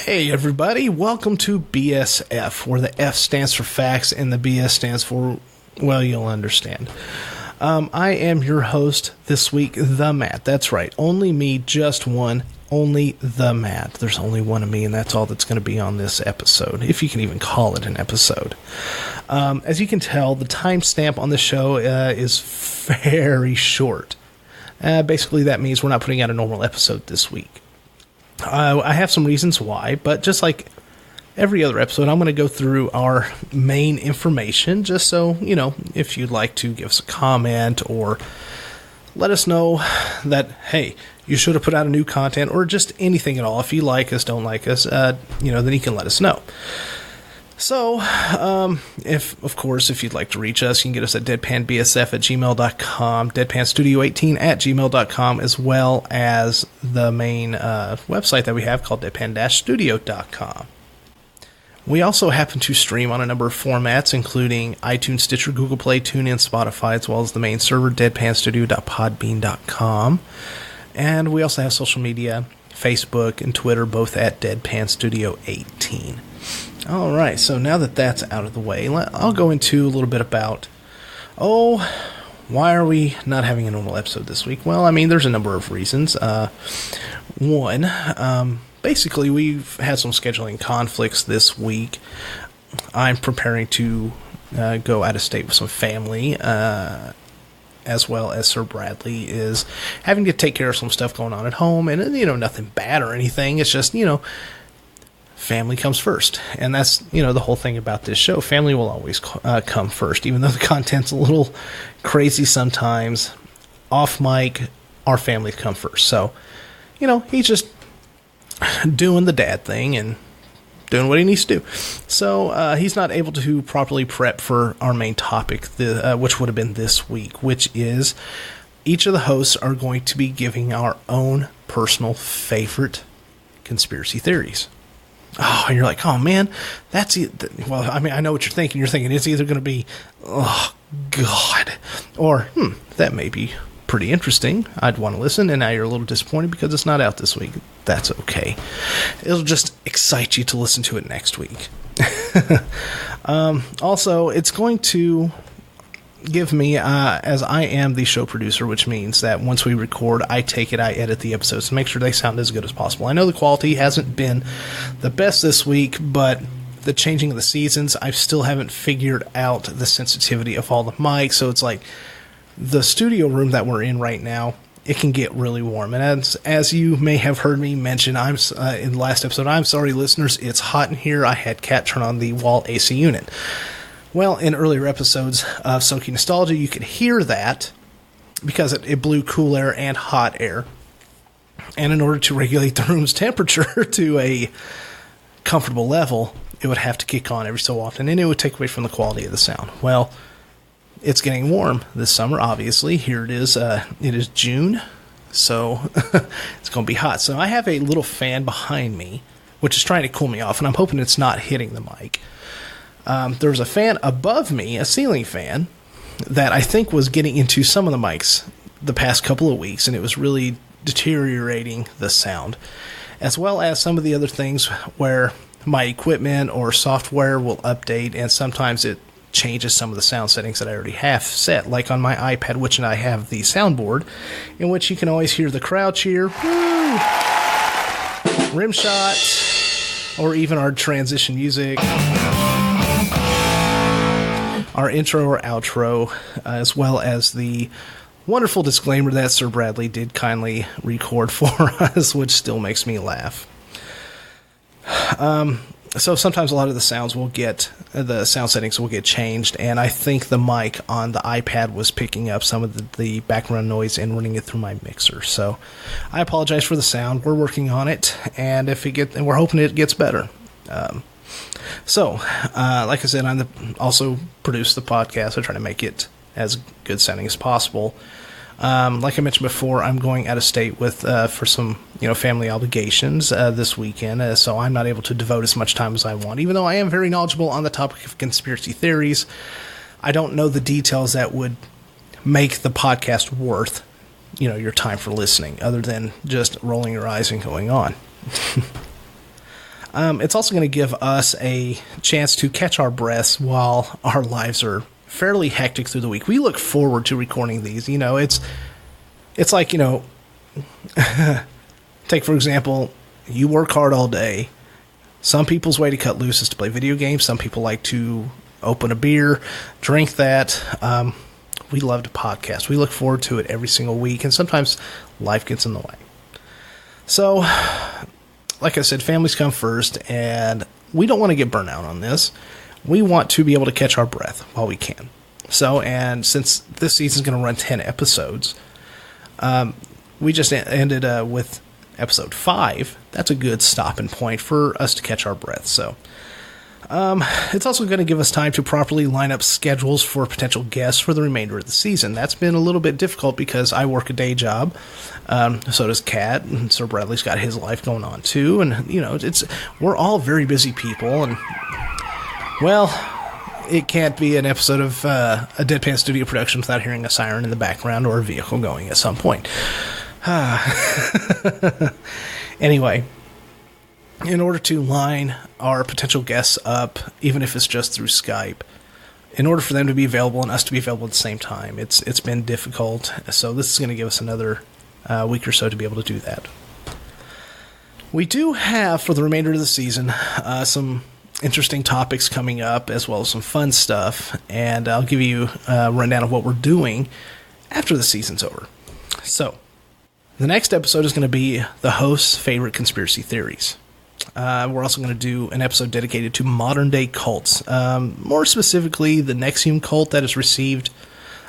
Hey everybody, welcome to BSF, where the F stands for facts and the BS stands for, well, you'll understand. I am your host this week, The Matt. That's right, only me, just one, only The Matt. There's only one of me, and that's all that's going to be on this episode, if you can even call it an episode. As you can tell, the timestamp on the show is very short. Basically, that means we're not putting out a normal episode this week. I have some reasons why, but just like every other episode, I'm going to go through our main information, just so, you know, if you'd like to give us a comment or let us know that, hey, you should have put out a new content, or just anything at all. If you like us, don't like us, then you can let us know. So, if you'd like to reach us, you can get us at deadpanbsf@gmail.com, deadpanstudio18@gmail.com, as well as the main website that we have called deadpan-studio.com. We also happen to stream on a number of formats, including iTunes, Stitcher, Google Play, TuneIn, Spotify, as well as the main server, deadpanstudio.podbean.com. And we also have social media, Facebook and Twitter, both at deadpanstudio18. All right, so now that that's out of the way, I'll go into a little bit about, why are we not having a normal episode this week? Well, I mean, there's a number of reasons. One, basically, we've had some scheduling conflicts this week. I'm preparing to go out of state with some family, as well as Sir Bradley is having to take care of some stuff going on at home, and, nothing bad or anything. It's just, family comes first, and that's, the whole thing about this show. Family will always come first, even though the content's a little crazy sometimes. Off mic, our families come first. So, he's just doing the dad thing and doing what he needs to do. So, he's not able to properly prep for our main topic, which would have been this week, which is each of the hosts are going to be giving our own personal favorite conspiracy theories. Oh, and you're like, oh man, that's it. Well, I mean, I know what you're thinking. You're thinking it's either going to be, oh God, or that may be pretty interesting. I'd want to listen, and now you're a little disappointed because it's not out this week. That's okay. It'll just excite you to listen to it next week. Also, it's going to give me, as I am the show producer, which means that once we record, I edit the episodes to make sure they sound as good as possible. I know the quality hasn't been the best this week, but the changing of the seasons, I still haven't figured out the sensitivity of all the mics, so it's like the studio room that we're in right now, it can get really warm. And as you may have heard me mention, in the last episode, I'm sorry, listeners, it's hot in here. I had Kat turn on the wall AC unit. Well, in earlier episodes of Soaking Nostalgia, you could hear that because it blew cool air and hot air. And in order to regulate the room's temperature to a comfortable level, it would have to kick on every so often, and it would take away from the quality of the sound. Well, it's getting warm this summer, obviously. Here it is. It is June, so it's going to be hot. So I have a little fan behind me, which is trying to cool me off, and I'm hoping it's not hitting the mic. There's a fan above me, a ceiling fan, that I think was getting into some of the mics the past couple of weeks, and it was really deteriorating the sound, as well as some of the other things where my equipment or software will update, and sometimes it changes some of the sound settings that I already have set, like on my iPad, which I have the soundboard, in which you can always hear the crowd cheer, woo, rim shot, or even our transition music, our intro or outro, as well as the wonderful disclaimer that Sir Bradley did kindly record for us, which still makes me laugh. So sometimes a lot of the sound settings will get changed, and I think the mic on the iPad was picking up some of the background noise and running it through my mixer. So I apologize for the sound. We're working on it, and we're hoping it gets better. So, like I said, I also produce the podcast. I try to make it as good sounding as possible. Like I mentioned before, I'm going out of state for some family obligations this weekend, so I'm not able to devote as much time as I want. Even though I am very knowledgeable on the topic of conspiracy theories, I don't know the details that would make the podcast worth your time for listening, other than just rolling your eyes and going on. It's also going to give us a chance to catch our breaths while our lives are fairly hectic through the week. We look forward to recording these. It's like, take for example, you work hard all day. Some people's way to cut loose is to play video games. Some people like to open a beer, drink that. We love to podcast. We look forward to it every single week, and sometimes life gets in the way. So, like I said, families come first, and we don't want to get burnt out on this. We want to be able to catch our breath while we can. So, and since this season's going to run 10 episodes, we just ended with episode 5. That's a good stopping point for us to catch our breath. So, it's also going to give us time to properly line up schedules for potential guests for the remainder of the season. That's been a little bit difficult because I work a day job. So does Kat, and Sir Bradley's got his life going on too. And, we're all very busy people. And, well, it can't be an episode of a Deadpan Studio production without hearing a siren in the background or a vehicle going at some point. Anyway, in order to line our potential guests up, even if it's just through Skype, in order for them to be available and us to be available at the same time, it's been difficult. So this is going to give us another week or so to be able to do that. We do have, for the remainder of the season, some interesting topics coming up, as well as some fun stuff, and I'll give you a rundown of what we're doing after the season's over. So, the next episode is going to be the host's favorite conspiracy theories. We're also going to do an episode dedicated to modern-day cults, more specifically the Nexium cult that has received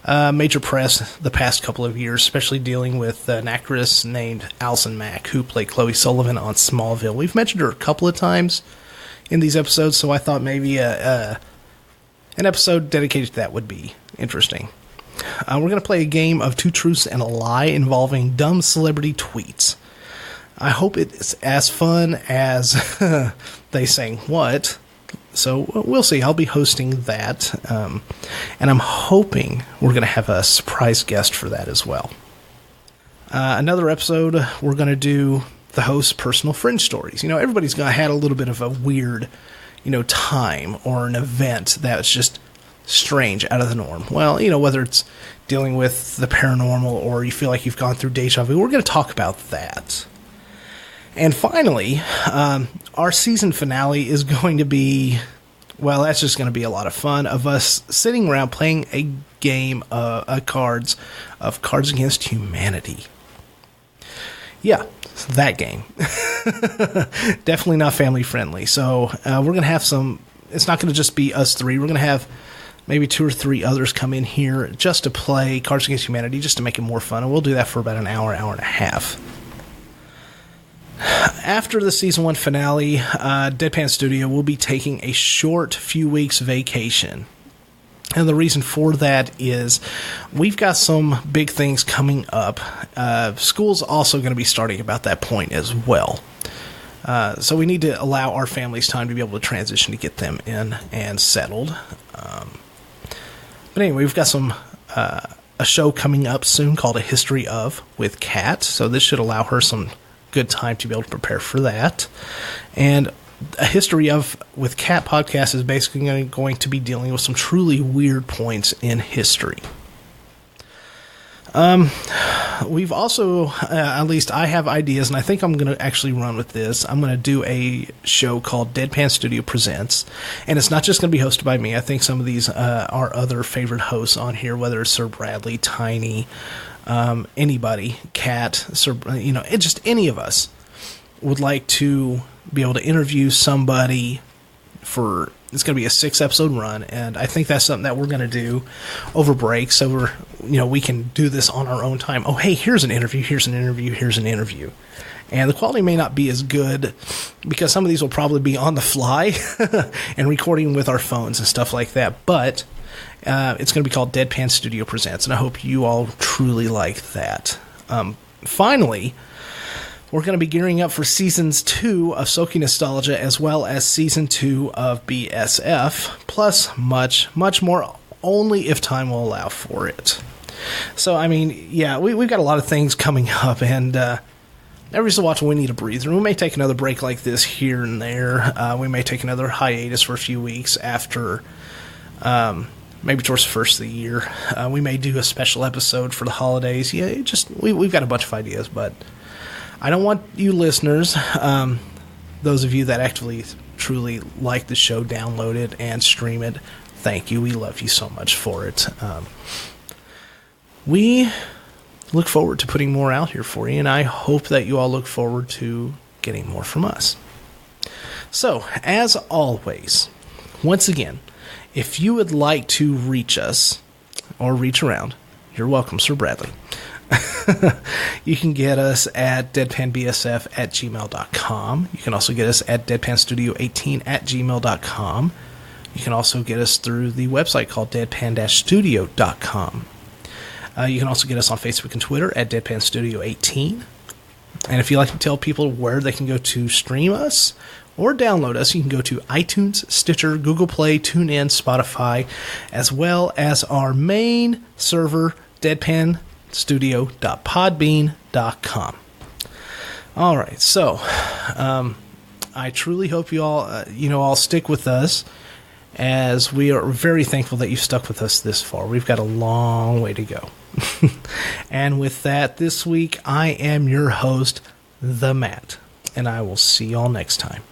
major press the past couple of years, especially dealing with an actress named Alison Mack, who played Chloe Sullivan on Smallville. We've mentioned her a couple of times in these episodes, so I thought maybe an episode dedicated to that would be interesting. We're going to play a game of Two Truths and a Lie involving dumb celebrity tweets. I hope it's as fun as they saying what. So we'll see. I'll be hosting that. And I'm hoping we're going to have a surprise guest for that as well. Another episode, we're going to do the host's personal fringe stories. Everybody's had a little bit of a weird, time or an event that's just strange, out of the norm. Well, whether it's dealing with the paranormal or you feel like you've gone through deja vu, we're going to talk about that. And finally, our season finale is going to be, well, that's just going to be a lot of fun of us sitting around playing a game of Cards Against Humanity. Yeah, that game. Definitely not family friendly. So we're going to have it's not going to just be us three. We're going to have maybe 2 or 3 others come in here just to play Cards Against Humanity, just to make it more fun. And we'll do that for about an hour and a half. After the Season 1 finale, Deadpan Studio will be taking a short few weeks vacation. And the reason for that is we've got some big things coming up. School's also going to be starting about that point as well. So we need to allow our families time to be able to transition to get them in and settled. But anyway, we've got a show coming up soon called A History Of with Kat. So this should allow her some good time to be able to prepare for that. And A History Of with Kat podcast is basically going to be dealing with some truly weird points in history. We've also, at least I have ideas, and I think I'm going to actually run with this. I'm going to do a show called Deadpan Studio Presents, and it's not just going to be hosted by me. I think some of these are other favorite hosts on here, whether it's Sir Bradley, Tiny, anybody, Kat, just any of us would like to be able to interview somebody for. It's going to be a 6-episode run, and I think that's something that we're going to do over break, so we can do this on our own time. Oh, hey, here's an interview, here's an interview, here's an interview. And the quality may not be as good, because some of these will probably be on the fly and recording with our phones and stuff like that, but it's going to be called Deadpan Studio Presents, and I hope you all truly like that. Finally, we're going to be gearing up for Seasons 2 of Soaking Nostalgia, as well as Season 2 of BSF, plus much, much more, only if time will allow for it. So, we've got a lot of things coming up, and every so often we need a breather. We may take another break like this here and there. We may take another hiatus for a few weeks after, maybe towards the first of the year. We may do a special episode for the holidays. Yeah, we've got a bunch of ideas, but I don't want you listeners, those of you that actually truly like the show, download it and stream it. Thank you. We love you so much for it. We look forward to putting more out here for you, and I hope that you all look forward to getting more from us. So, as always, once again, if you would like to reach us or reach around, you're welcome, Sir Bradley. You can get us at deadpanbsf@gmail.com. You can also get us at deadpanstudio18@gmail.com. You can also get us through the website called deadpan-studio.com. You can also get us on Facebook and Twitter at deadpanstudio18. And if you'd like to tell people where they can go to stream us or download us, you can go to iTunes, Stitcher, Google Play, TuneIn, Spotify, as well as our main server, deadpanstudio.podbean.com. All right, so I truly hope you all, all stick with us, as we are very thankful that you stuck with us this far. We've got a long way to go. And with that, this week, I am your host, The Matt, and I will see y'all next time.